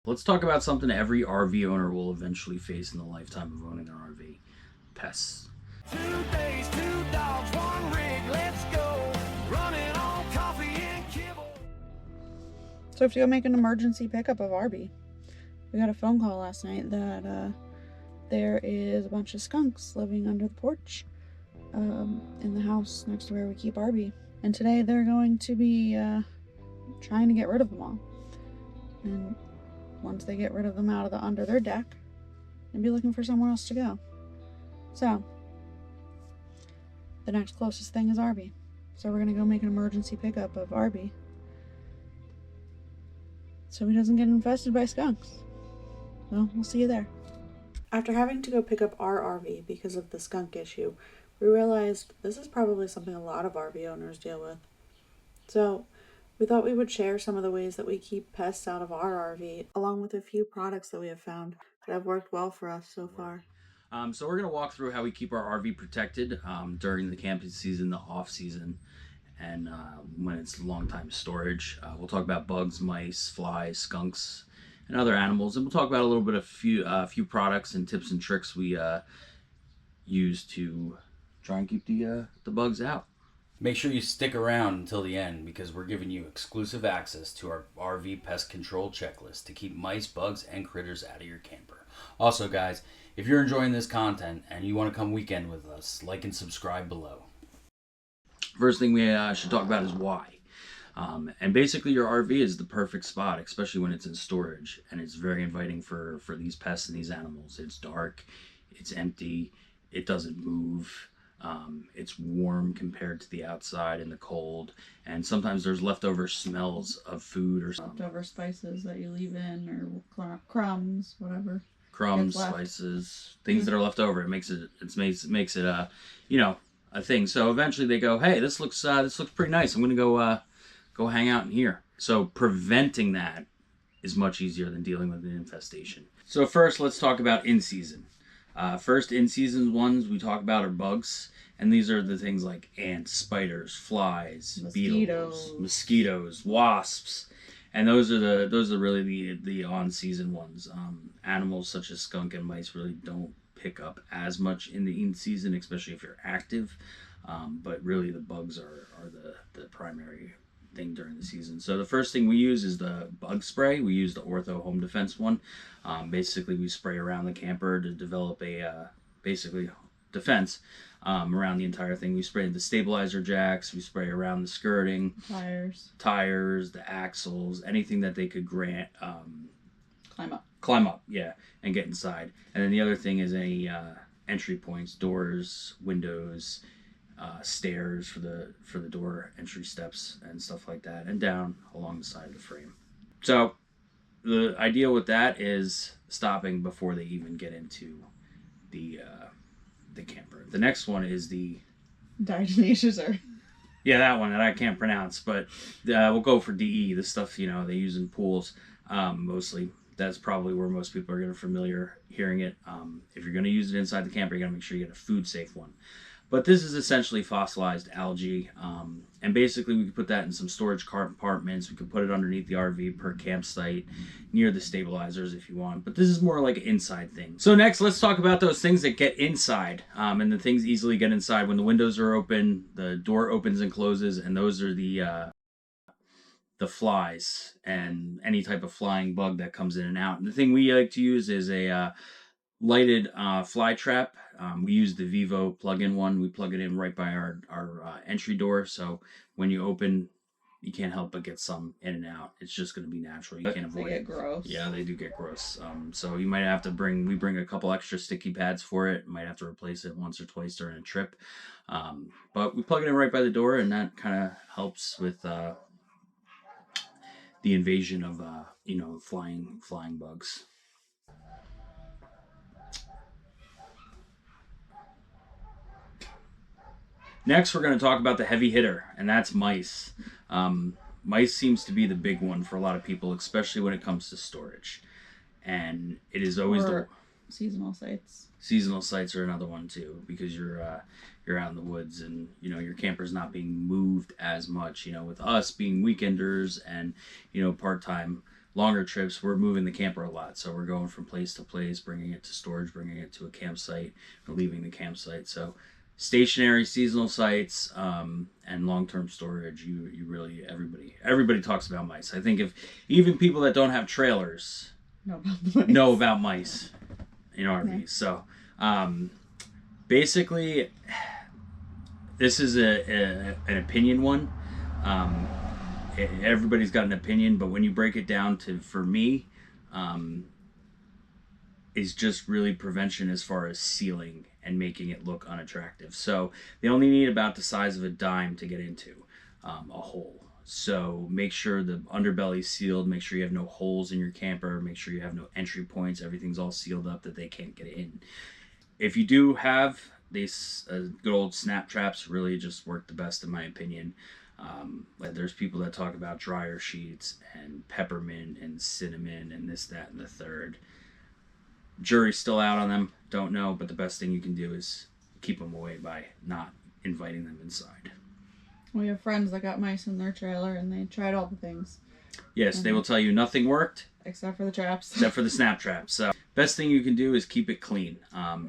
Let's talk about something every RV owner will eventually face in the lifetime of owning their RV. Pests. 2 days, 2 dogs, 1 rig, let's go. Running on coffee and kibble. So we have to go make an emergency pickup of Arbie. We got a phone call last night that there is a bunch of skunks living under the porch in the house next to where we keep Arbie. And today they're going to be trying to get rid of them all. And once they get rid of them out of under their deck, they'll be looking for somewhere else to go. So the next closest thing is Arbie. So we're gonna go make an emergency pickup of Arbie so he doesn't get infested by skunks. Well, we'll see you there. After having to go pick up our RV because of the skunk issue, we realized this is probably something a lot of RV owners deal with. So we thought we would share some of the ways that we keep pests out of our RV, along with a few products that we have found that have worked well for us so far. So we're going to walk through how we keep our RV protected during the camping season, the off season, and when it's long time storage. We'll talk about bugs, mice, flies, skunks, and other animals, and we'll talk about a little bit of few products and tips and tricks we use to try and keep the bugs out. Make sure you stick around until the end because we're giving you exclusive access to our RV pest control checklist to keep mice, bugs, and critters out of your camper. Also, guys, if you're enjoying this content and you want to come weekend with us, like and subscribe below. First thing we should talk about is why. And basically your RV is the perfect spot, especially when it's in storage, and it's very inviting for these pests and these animals. It's dark, it's empty, it doesn't move. It's warm compared to the outside and the cold, and sometimes there's leftover smells of food or something. Leftover spices that you leave in, or crumbs, whatever. Crumbs, spices, things that are left over. It makes it a thing. So eventually they go, hey, this looks pretty nice. I'm gonna go hang out in here. So preventing that is much easier than dealing with an infestation. So first, let's talk about in season. First in-season ones we talk about are bugs, and these are the things like ants, spiders, flies, beetles, mosquitoes, wasps, and those are really the on-season ones. Animals such as skunk and mice really don't pick up as much in the in-season, especially if you're active, but really the bugs are the primary thing during the season. So the first thing we use is the bug spray. We use the Ortho Home Defense one. Basically, we spray around the camper to develop a basically defense around the entire thing. We spray the stabilizer jacks. We spray around the skirting, tires, the axles, anything that they could climb up, yeah, and get inside. And then the other thing is any entry points, doors, windows, stairs for the door entry steps and stuff like that, and down along the side of the frame. So the idea with that is stopping before they even get into the camper. The next one is the diatomaceous earth. Yeah, that one that I can't pronounce, but we'll go for DE. This stuff, they use in pools mostly. That's probably where most people are going to familiar hearing it. If you're going to use it inside the camper, you got to make sure you get a food safe one. But this is essentially fossilized algae, and basically we could put that in some storage compartments. We could put it underneath the RV per campsite, near the stabilizers if you want. But this is more like an inside thing. So next, let's talk about those things that get inside, and the things easily get inside. When the windows are open, the door opens and closes, and those are the flies and any type of flying bug that comes in and out. And the thing we like to use is a lighted fly trap. We use the Vivo plug-in one. We plug it in right by our entry door, so when you open, you can't help but get some in and out. It's just going to be natural. You can't avoid it. They get gross. Yeah, they do get gross. So you might have to we bring a couple extra sticky pads for it. Might have to replace it once or twice during a trip. But we plug it in right by the door, and that kind of helps with the invasion of flying bugs. Next, we're going to talk about the heavy hitter, and that's mice. Mice seems to be the big one for a lot of people, especially when it comes to storage. And it is always seasonal sites. Seasonal sites are another one too, because you're out in the woods and your camper's not being moved as much. With us being weekenders and part-time longer trips, we're moving the camper a lot. So we're going from place to place, bringing it to storage, bringing it to a campsite, or leaving the campsite. So stationary, seasonal sites, and long-term storage, you really, everybody talks about mice. I think if even people that don't have trailers know about mice in RVs. Yeah. So basically, this is an opinion one. Everybody's got an opinion, but when you break it down to, for me, is just really prevention as far as sealing and making it look unattractive. So they only need about the size of a dime to get into a hole. So make sure the underbelly's sealed, make sure you have no holes in your camper, make sure you have no entry points, everything's all sealed up that they can't get in. If you do have these good old snap traps, really just work the best in my opinion. There's people that talk about dryer sheets and peppermint and cinnamon and this, that, and the third. Jury's still out on them, don't know, but the best thing you can do is keep them away by not inviting them inside. We have friends that got mice in their trailer and they tried all the things. Yes, they will tell you nothing worked. Except for the traps. Except for the snap traps. So best thing you can do is keep it clean.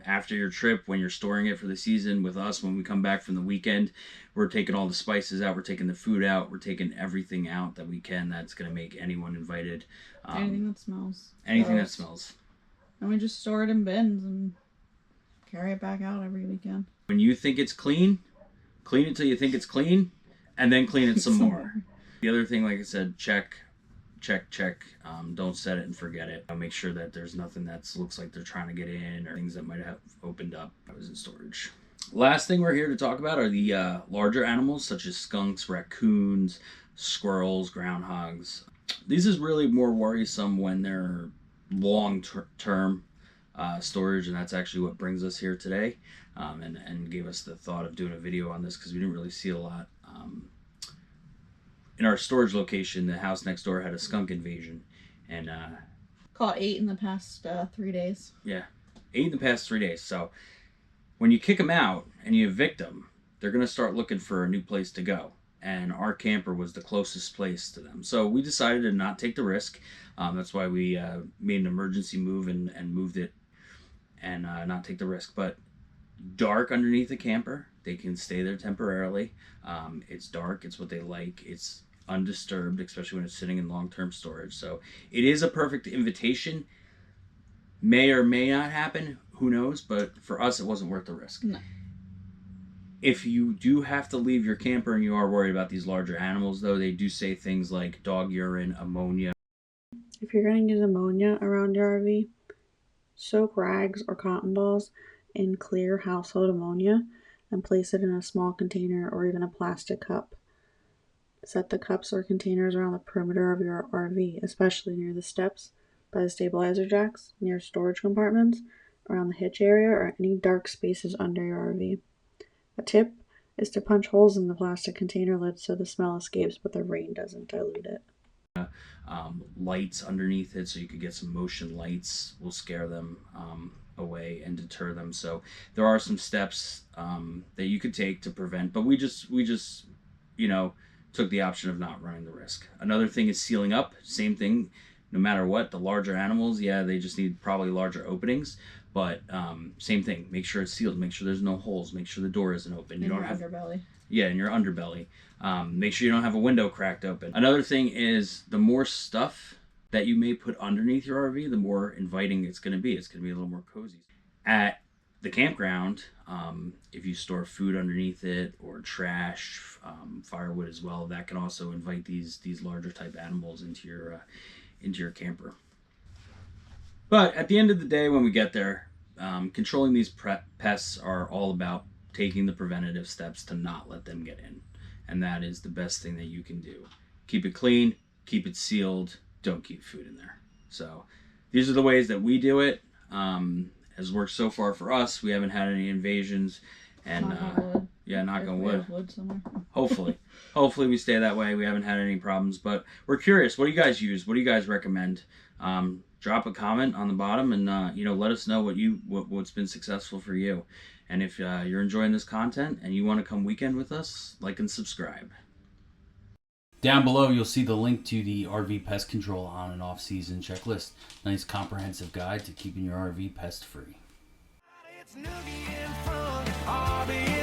After your trip, when you're storing it for the season with us, when we come back from the weekend, we're taking all the spices out, we're taking the food out, we're taking everything out that we can that's going to make anyone invited. Anything that smells. Anything that smells. And we just store it in bins and carry it back out every weekend. When you think it's clean it till you think it's clean, and then clean it some more. The other thing, like I said, check. Don't set it and forget it. Make sure that there's nothing that looks like they're trying to get in or things that might have opened up. I was in storage. Last thing we're here to talk about are the larger animals such as skunks, raccoons, squirrels, groundhogs. These is really more worrisome when they're long-term storage, and that's actually what brings us here today, and gave us the thought of doing a video on this because we didn't really see a lot. In our storage location, the house next door had a skunk invasion, and caught 8 in the past 3 days. Yeah, 8 in the past 3 days. So when you kick them out and you evict them, they're going to start looking for a new place to go. And our camper was the closest place to them. So we decided to not take the risk. That's why we made an emergency move and moved it and not take the risk. But dark underneath the camper, they can stay there temporarily. It's dark. It's what they like. It's undisturbed, especially when it's sitting in long-term storage. So it is a perfect invitation. May or may not happen. Who knows? But for us, it wasn't worth the risk. No. If you do have to leave your camper and you are worried about these larger animals, though, they do say things like dog urine, ammonia. If you're going to use ammonia around your RV, soak rags or cotton balls in clear household ammonia and place it in a small container or even a plastic cup. Set the cups or containers around the perimeter of your RV, especially near the steps, by the stabilizer jacks, near storage compartments, around the hitch area, or any dark spaces under your RV. A tip is to punch holes in the plastic container lid so the smell escapes, but the rain doesn't dilute it. Lights underneath it, so you could get some motion lights will scare them away and deter them. So there are some steps that you could take to prevent, but we just took the option of not running the risk. Another thing is sealing up. Same thing, no matter what. The larger animals, yeah, they just need probably larger openings, but same thing. Make sure it's sealed. Make sure there's no holes. Make sure the door isn't open. You don't have underbelly. Yeah, in your underbelly. Make sure you don't have a window cracked open. Another thing is the more stuff that you may put underneath your RV, the more inviting it's going to be. It's going to be a little more cozy. At the campground, if you store food underneath it or trash, firewood as well, that can also invite these larger type animals into your camper. But at the end of the day, when we get there, controlling these pests are all about taking the preventative steps to not let them get in. And that is the best thing that you can do. Keep it clean, keep it sealed, don't keep food in there. So these are the ways that we do it. Has worked so far for us. We haven't had any invasions. And knock on wood. Hopefully we stay that way. We haven't had any problems. But we're curious. What do you guys use? What do you guys recommend? Drop a comment on the bottom and let us know what's been successful for you. And if you're enjoying this content and you want to come weekend with us, like and subscribe. Down below, you'll see the link to the RV pest control on and off season checklist. Nice comprehensive guide to keeping your RV pest free. It's noogie in front, Arbie